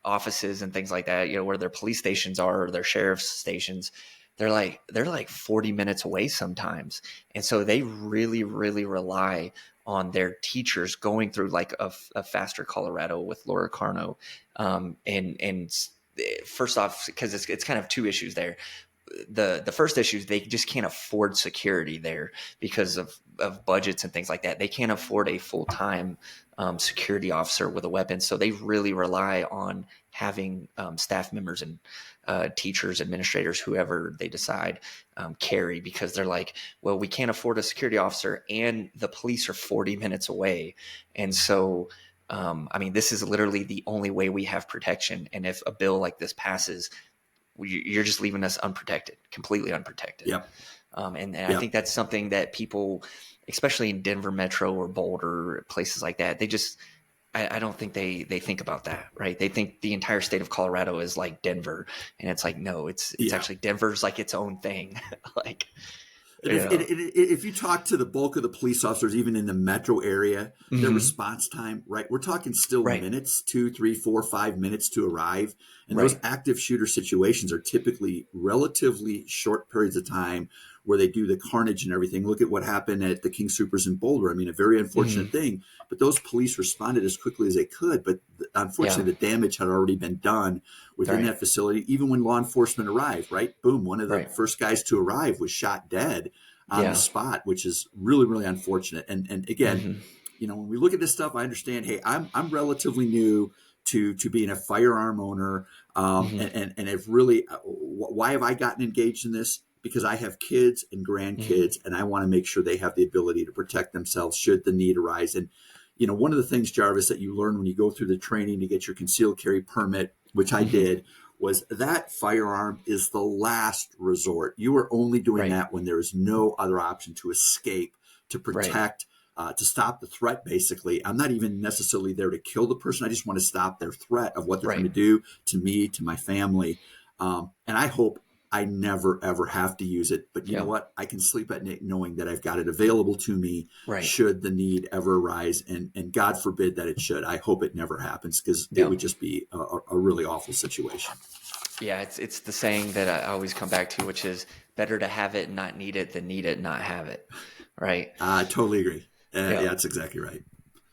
offices and things like that, where their police stations are, or their sheriff's stations, they're like 40 minutes away sometimes. And so they really, really rely on their teachers going through like a FASTER Colorado with Laura Carno. And first off, because it's kind of two issues there. The first issue is they just can't afford security there because of budgets and things like that. They can't afford a full-time security officer with a weapon. So they really rely on having staff members and teachers, administrators, whoever they decide carry, because they're like, well, we can't afford a security officer and the police are 40 minutes away. And so, this is literally the only way we have protection. And if a bill like this passes, you're just leaving us unprotected, completely unprotected. Yep. I think that's something that people, especially in Denver Metro or Boulder, places like that, they just, I don't think they think about that, right? They think the entire state of Colorado is like Denver, and it's like, no, it's actually Denver's like its own thing. Like, if you talk to the bulk of the police officers, even in the metro area, their response time, right? We're talking still minutes, 2, 3, 4, 5 minutes to arrive. And those active shooter situations are typically relatively short periods of time where they do the carnage and everything. Look at what happened at the King Soopers in Boulder. I mean, a very unfortunate thing, but those police responded as quickly as they could. But unfortunately, the damage had already been done within that facility. Even when law enforcement arrived, right? Boom. One of the first guys to arrive was shot dead on the spot, which is really, really unfortunate. And again, when we look at this stuff, I understand, hey, I'm relatively new to being a firearm owner. And have really, why have I gotten engaged in this? Because I have kids and grandkids, and I want to make sure they have the ability to protect themselves should the need arise. And, one of the things, Jarvis, that you learn when you go through the training to get your concealed carry permit, which I did, was that firearm is the last resort. You are only doing that when there is no other option to escape, to protect, to stop the threat, basically. I'm not even necessarily there to kill the person. I just want to stop their threat of what they're going to do to me, to my family. And I hope I never, ever have to use it. But you know what? I can sleep at night knowing that I've got it available to me should the need ever arise. And God forbid that it should. I hope it never happens, because it would just be a really awful situation. Yeah, it's the saying that I always come back to, which is better to have it and not need it than need it and not have it. Right? I totally agree. Yeah, that's exactly right.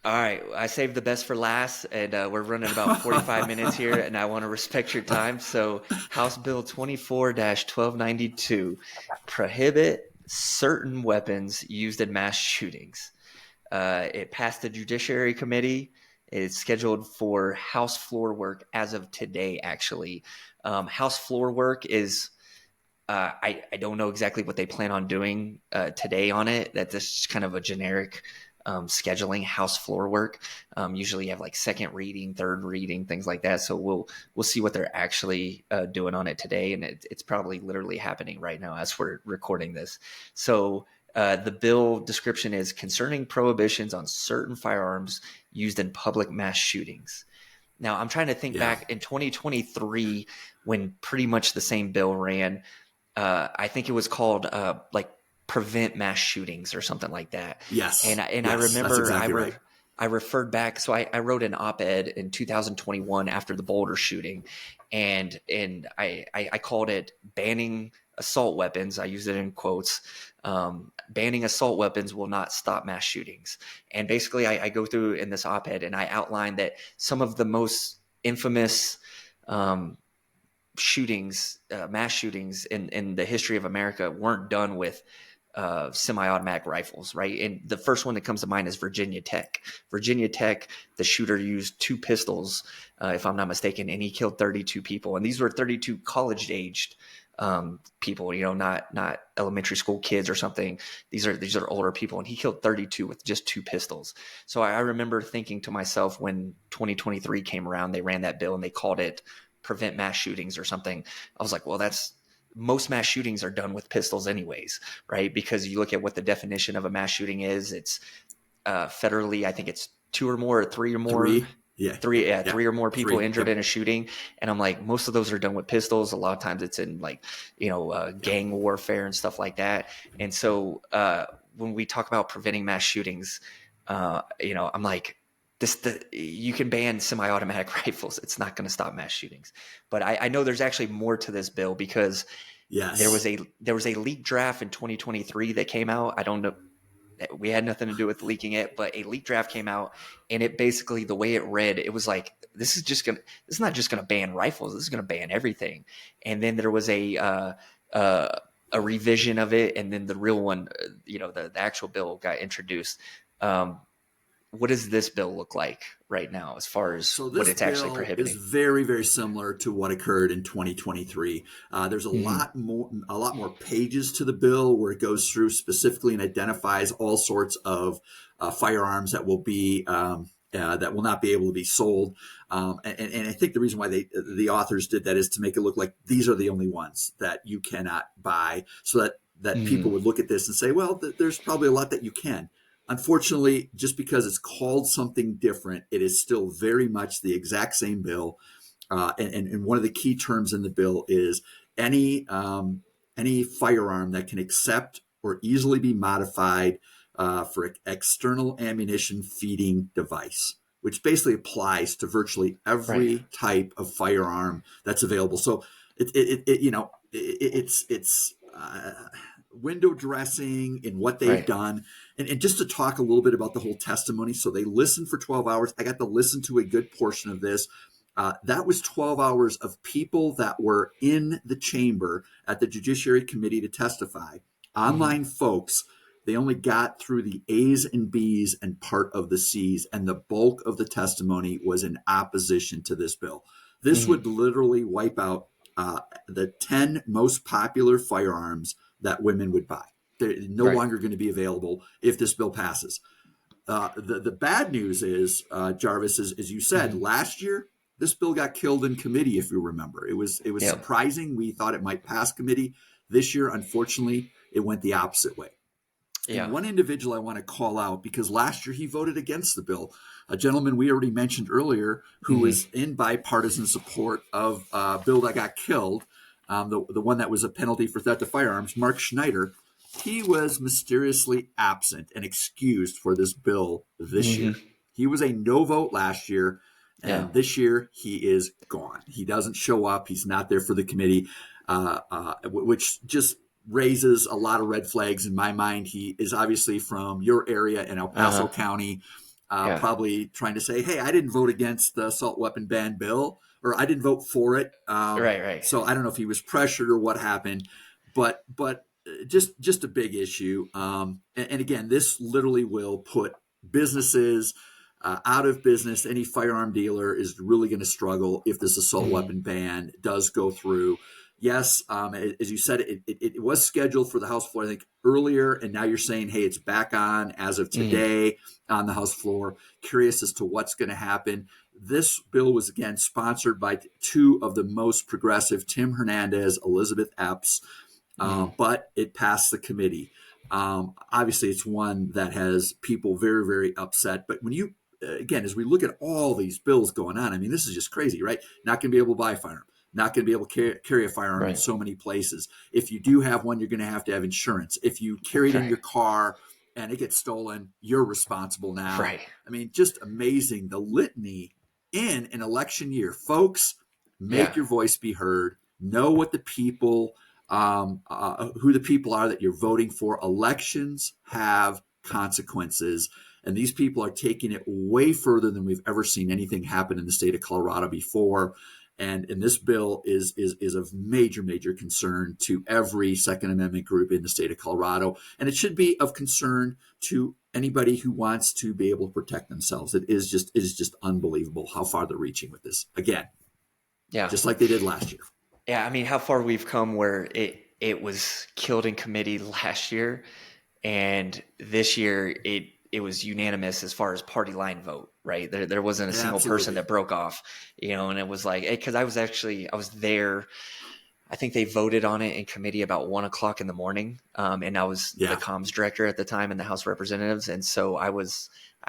All right. I saved the best for last, and we're running about 45 minutes here, and I want to respect your time. So House Bill 24-1292 prohibit certain weapons used in mass shootings. It passed the Judiciary Committee. It's scheduled for House floor work as of today, actually. House floor work is I don't know exactly what they plan on doing today on it. That's just kind of a generic scheduling House floor work. Usually you have like second reading, third reading, things like that. So we'll see what they're actually doing on it today. And it's probably literally happening right now as we're recording this. So the bill description is concerning prohibitions on certain firearms used in public mass shootings. Now I'm trying to think back in 2023 when pretty much the same bill ran. I think it was called like prevent mass shootings or something like that. Yes. And I remember I referred back. So I wrote an op-ed in 2021 after the Boulder shooting, and I called it banning assault weapons. I use it in quotes. Banning assault weapons will not stop mass shootings. And basically I go through in this op-ed and I outline that some of the most infamous shootings, mass shootings in the history of America weren't done with semi-automatic rifles, right? And the first one that comes to mind is Virginia Tech. Virginia Tech, the shooter used 2 pistols, if I'm not mistaken, and he killed 32 people. And these were 32 college-aged people, not elementary school kids or something. These are older people, and he killed 32 with just 2 pistols. So I remember thinking to myself when 2023 came around, they ran that bill and they called it prevent mass shootings or something. I was like, well, most mass shootings are done with pistols anyways, right? Because you look at what the definition of a mass shooting is. It's federally, I think it's 2 or more or 3 or more. Three or more people injured in a shooting. And I'm like, most of those are done with pistols. A lot of times it's in like, gang warfare and stuff like that. And so when we talk about preventing mass shootings, I'm like, you can ban semi-automatic rifles. It's not going to stop mass shootings. But I know there's actually more to this bill because there was a leaked draft in 2023 that came out. I don't know. We had nothing to do with leaking it, but a leaked draft came out, and it basically, the way it read, it was like, this is not just going to ban rifles. This is going to ban everything. And then there was a revision of it. And then the real one, the actual bill got introduced. What does this bill look like right now as far as what it's actually prohibiting? This bill is very, very similar to what occurred in 2023. There's a lot more pages to the bill where it goes through specifically and identifies all sorts of firearms that will be that will not be able to be sold. And I think the reason why the authors did that is to make it look like these are the only ones that you cannot buy, so that people would look at this and say, well, there's probably a lot that you can. Unfortunately, just because it's called something different, it is still very much the exact same bill. And one of the key terms in the bill is any firearm that can accept or easily be modified for external ammunition feeding device, which basically applies to virtually every type of firearm that's available. So it's window dressing in what they've done. And just to talk a little bit about the whole testimony. So they listened for 12 hours. I got to listen to a good portion of this. That was 12 hours of people that were in the chamber at the Judiciary Committee to testify. Online folks, They only got through the A's and B's and part of the C's, and the bulk of the testimony was in opposition to this bill. This would literally wipe out the 10 most popular firearms that women would buy. They're no longer going to be available if this bill passes. The bad news is, Jarvis, as you said, last year, this bill got killed in committee, if you remember. It was surprising. We thought it might pass committee. This year, unfortunately, it went the opposite way. Yeah. And one individual I want to call out, because last year he voted against the bill, a gentleman we already mentioned earlier who was in bipartisan support of a bill that got killed, the one that was a penalty for theft of firearms, Mark Schneider. He was mysteriously absent and excused for this bill this year. He was a no vote last year, and this year he is gone. He doesn't show up. He's not there for the committee, which just raises a lot of red flags in my mind. He is obviously from your area in El Paso County, probably trying to say, hey, I didn't vote against the assault weapon ban bill, or I didn't vote for it. Right. So I don't know if he was pressured or what happened, but just a big issue. And again, this literally will put businesses out of business. Any firearm dealer is really going to struggle if this assault weapon ban does go through. Yes, as you said, it was scheduled for the House floor, I think, earlier, and now you're saying, hey, it's back on as of today on the House floor. Curious as to what's going to happen. This bill was, again, sponsored by two of the most progressive, Tim Hernandez, Elizabeth Epps, but it passed the committee. Obviously, it's one that has people very, very upset. But when you, again, as we look at all these bills going on, I mean, this is just crazy, right? Not going to be able to buy a firearm. Not going to be able to carry a firearm in so many places. If you do have one, you're going to have insurance. If you carry it in your car and it gets stolen, you're responsible now. Right. I mean, just amazing. The litany in an election year. Folks, make your voice be heard. Know what the people, who the people are that you're voting for. Elections have consequences. And these people are taking it way further than we've ever seen anything happen in the state of Colorado before. And this bill is of major, major concern to every Second Amendment group in the state of Colorado. And it should be of concern to anybody who wants to be able to protect themselves. It is just unbelievable how far they're reaching with this. Again, just like they did last year. Yeah, I mean, how far we've come where it was killed in committee last year, and this year it was unanimous as far as party line vote, right? There wasn't a single person that broke off, and it was like, because I was there. I think they voted on it in committee about 1:00 in the morning. And I was the comms director at the time in the House of Representatives. And so I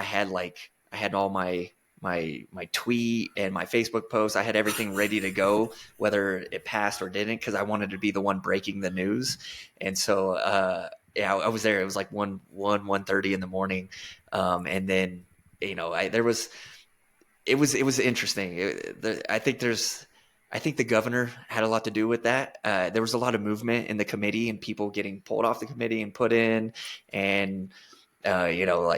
had all my tweet and my Facebook post. I had everything ready to go, whether it passed or didn't, because I wanted to be the one breaking the news. And so, I was there. It was like 1:30 in the morning. And then, it was interesting. I think the governor had a lot to do with that. There was a lot of movement in the committee and people getting pulled off the committee and put in, and, there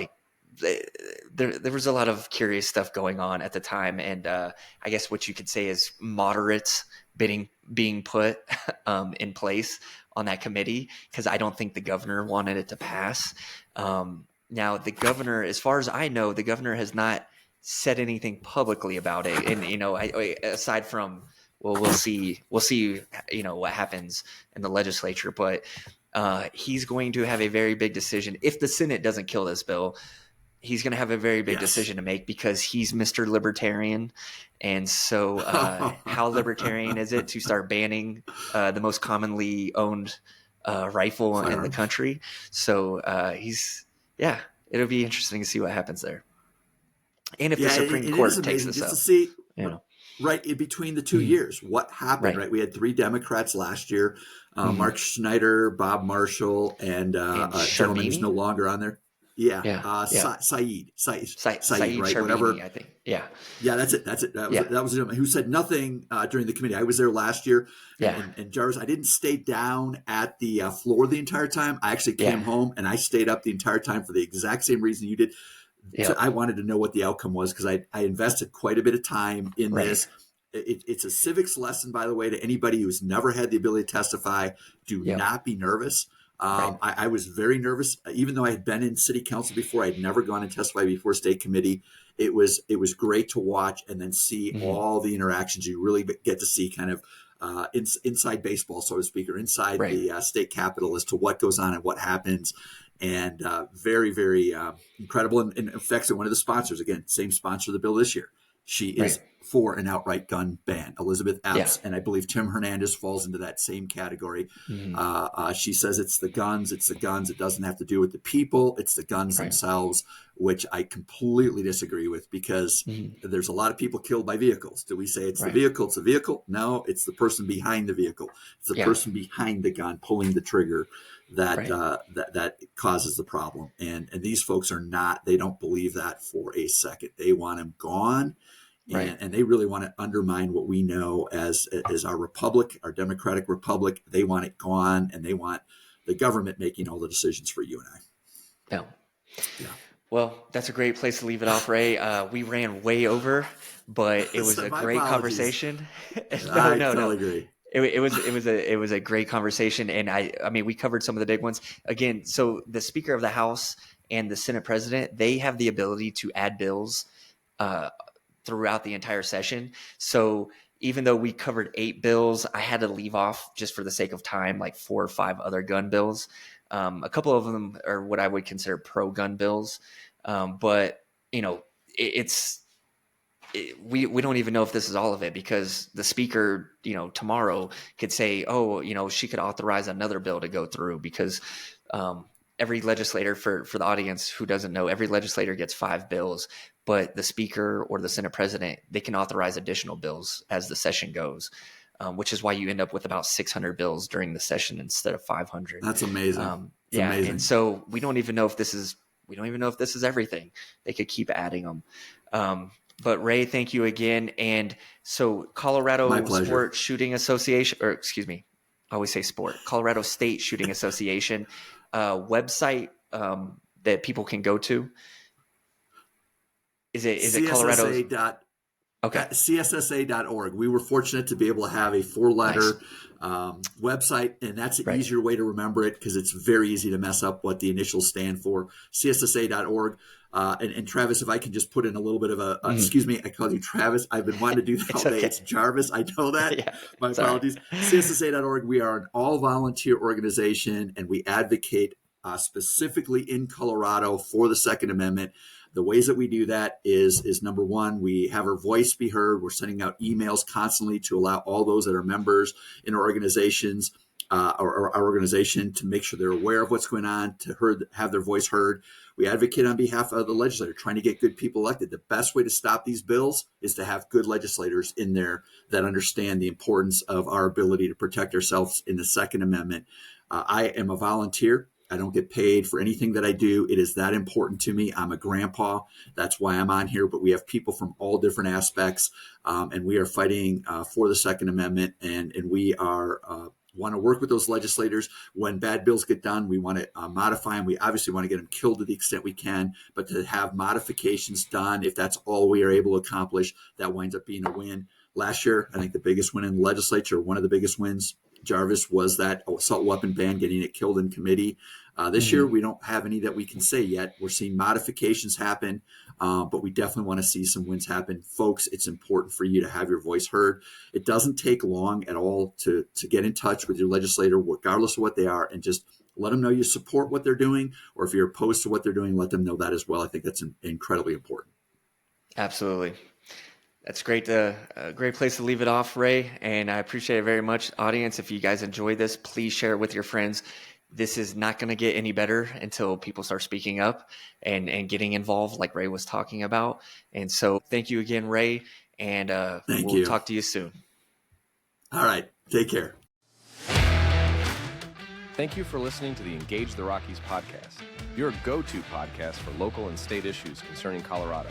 was a lot of curious stuff going on at the time. And, I guess what you could say is moderates being put, in place on that committee, because I don't think the governor wanted it to pass. Now the governor, as far as I know, the governor has not said anything publicly about it. And, aside from, well, we'll see, what happens in the legislature, but, he's going to have a very big decision. If the Senate doesn't kill this bill, he's going to have a very big decision to make, because he's Mr. Libertarian. And so how libertarian is it to start banning the most commonly owned rifle in the country? So it'll be interesting to see what happens there. And if the Supreme Court takes this up. To see, right, in between the 2 years, what happened, right? We had 3 Democrats last year, Mark Schneider, Bob Marshall, and a gentleman who's no longer on there. Saeed, right? Sharmini, Whatever. I think. Yeah, that's it. That was who said nothing during the committee. I was there last year. And Jarvis, I didn't stay down at the floor the entire time. I actually came home and I stayed up the entire time for the exact same reason you did. So I wanted to know what the outcome was, because I invested quite a bit of time in this. It's a civics lesson, by the way, to anybody who's never had the ability to testify. Do not be nervous. Right. I was very nervous, even though I had been in city council before. I had never gone and testified before state committee. It was great to watch and then see all the interactions. You really get to see kind of inside baseball, so to speak, or inside Right. the state capitol as to what goes on and what happens. And very, very incredible, and affects one of the sponsors. Again, same sponsor of the bill this year. She is for an outright gun ban, Elizabeth Epps, and I believe Tim Hernandez falls into that same category. She says it's the guns. It doesn't have to do with the people. It's the guns themselves, which I completely disagree with, because there's a lot of people killed by vehicles. Do we say it's the vehicle? It's the vehicle? No, it's the person behind the vehicle. It's the person behind the gun pulling the trigger that that causes the problem. And these folks are not. They don't believe that for a second. They want them gone. And they really want to undermine what we know as our republic, our democratic republic. They want it gone, and they want the government making all the decisions for you and I. Yeah. Well, that's a great place to leave it off, Ray. We ran way over, but it was a great conversation. I totally agree. It was a great conversation, and I mean, we covered some of the big ones. Again, so the Speaker of the House and the Senate President, they have the ability to add bills throughout the entire session. So even though we covered 8 bills, I had to leave off, just for the sake of time, like 4 or 5 other gun bills. A couple of them are what I would consider pro-gun bills. But, you know, we don't even know if this is all of it, because the speaker, you know, tomorrow could say, oh, you know, she could authorize another bill to go through, because every legislator, for the audience who doesn't know, every legislator gets 5 bills, but the speaker or the Senate president, they can authorize additional bills as the session goes, which is why you end up with about 600 bills during the session instead of 500. That's amazing. Amazing. And so we don't even know if this is everything. They could keep adding them. But Ray, thank you again. And so Colorado Sport Shooting Association, or excuse me, I always say sport, Colorado State Shooting Association website that people can go to. Is it Colorado? CSSA.org. We were fortunate to be able to have a 4-letter website, and that's an easier way to remember it, because it's very easy to mess up what the initials stand for. CSSA.org. And Travis, if I can just put in a little bit of excuse me, I call you Travis. I've been wanting to do that all day. It's Jarvis. I know that. My apologies. CSSA.org. We are an all-volunteer organization, and we advocate specifically in Colorado for the Second Amendment. The ways that we do that is number one, we have our voice be heard. We're sending out emails constantly to allow all those that are members in our organizations, or our organization, to make sure they're aware of what's going on, to have their voice heard. We advocate on behalf of the legislator, trying to get good people elected. The best way to stop these bills is to have good legislators in there that understand the importance of our ability to protect ourselves in the Second Amendment. I am a volunteer. I don't get paid for anything that I do. It is that important to me. I'm a grandpa. That's why I'm on here. But we have people from all different aspects, and we are fighting for the Second Amendment, and we are want to work with those legislators. When bad bills get done, we want to modify them. We obviously want to get them killed to the extent we can, but to have modifications done, if that's all we are able to accomplish, that winds up being a win. Last year, I think the biggest win in the legislature, one of the biggest wins, Jarvis, was that assault weapon ban, getting it killed in committee. This year, we don't have any that we can say yet. We're seeing modifications happen, but we definitely want to see some wins happen. Folks, it's important for you to have your voice heard. It doesn't take long at all to get in touch with your legislator, regardless of what they are, and just let them know you support what they're doing, or if you're opposed to what they're doing, let them know that as well. I think that's incredibly important. Absolutely. That's great. A great place to leave it off, Ray. And I appreciate it very much. Audience, if you guys enjoy this, please share it with your friends. This is not going to get any better until people start speaking up and getting involved, like Ray was talking about. And so thank you again, Ray. And we'll talk to you soon. All right. Take care. Thank you for listening to the Engage the Rockies podcast, your go-to podcast for local and state issues concerning Colorado.